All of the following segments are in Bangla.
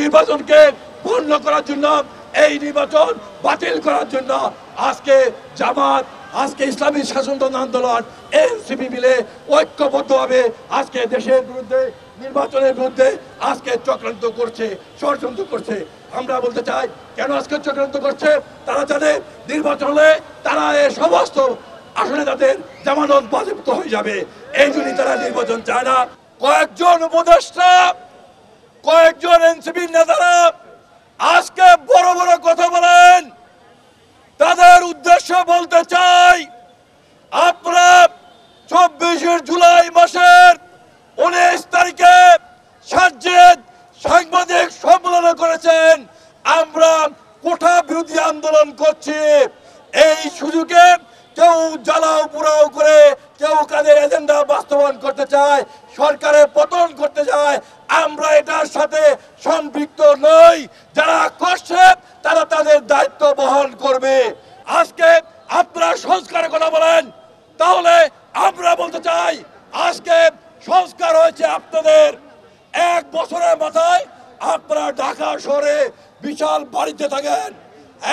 নির্বাচনকে পূর্ণ করার জন্য, এই নির্বাচন বাতিল করার জন্য আজকে জামাত, আজকে ইসলামী শাসনতন্ত্র আন্দোলন, এনসিপি মিলে ঐক্যবদ্ধভাবে আজকে দেশের বিরুদ্ধে, নির্বাচনের বিরুদ্ধে আজকে চক্রান্ত করছে, ষড়যন্ত্র করছে। আমরা বলতে চাই কেন আজকে চক্রান্ত করছে? তারা জানে নির্বাচন হলে তারা এই সমস্ত আসলে তাদের জামানত বাজেয়াপ্ত হয়ে যাবে, এই জন্যই তারা নির্বাচন চায় না। কয়েকজন উপদেষ্টা, কয়েকজন এনসিপির নেতারা আজকে বড় বড় কথা বলেন। তাদের উদ্দেশ্য বলতে চাই, আপনারা 24 জুলাই মাসের 19 তারিখে সাংবাদিক সম্মেলন করেছেন, আমরা কোঠা বিরোধী আন্দোলন করছি। এই সুযোগে কেউ জ্বালাও পোড়াও করে কেউ কাদের এজেন্ডা বাস্তবায়ন করতে চায়, সরকারের পতন করতে চায়, আমরা এটার সাথে সম্পৃক্ত নই। যারা করছে তারা তাদের দায়িত্ব বহন করবে। আজকে আপনারা সংস্কারের কথা বলেন, তাহলে আমরা বলতে চাই আজকে সংস্কার হয়েছে আপনাদের। 1 বছরের মাথায় আপনারা ঢাকা শহরে বিশাল বাড়িতে থাকেন,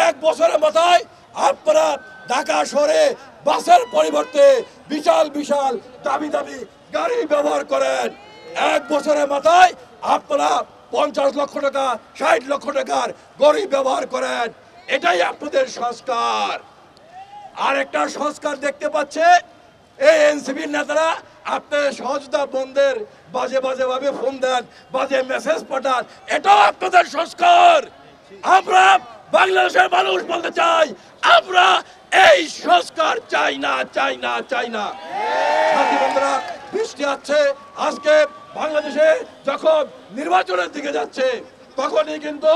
1 বছরের মাথায় আপনারা ঢাকা শহরে বাসের পরিবর্তে বিশাল বিশাল দামি দামি গাড়ি ব্যবহার করেন। 1 বছরের মাথায় আপনারা 50 লক্ষ টাকা 60 লক্ষ টাকার গাড়ি ব্যবহার করেন। এটাই আপনাদের সংস্কার। আর একটা সংস্কার দেখতে পাচ্ছে এই এনসিপির নেতারা আপনাদের সহযোগিতা বন্ধের বাজে বাজে ভাবে ফোন দেন, বাজে মেসেজ পাঠান, এটাও আপনাদের সংস্কার। আমরা বাংলাদেশের মানুষ বলতে চাই, আমরা এই সংস্কার চাই না, চাই না, চাই না। সাথী বন্ধুরা, বৃষ্টি আছে, আজকে বাংলাদেশে যখন নির্বাচনের দিকে যাচ্ছে তখনই কিন্তু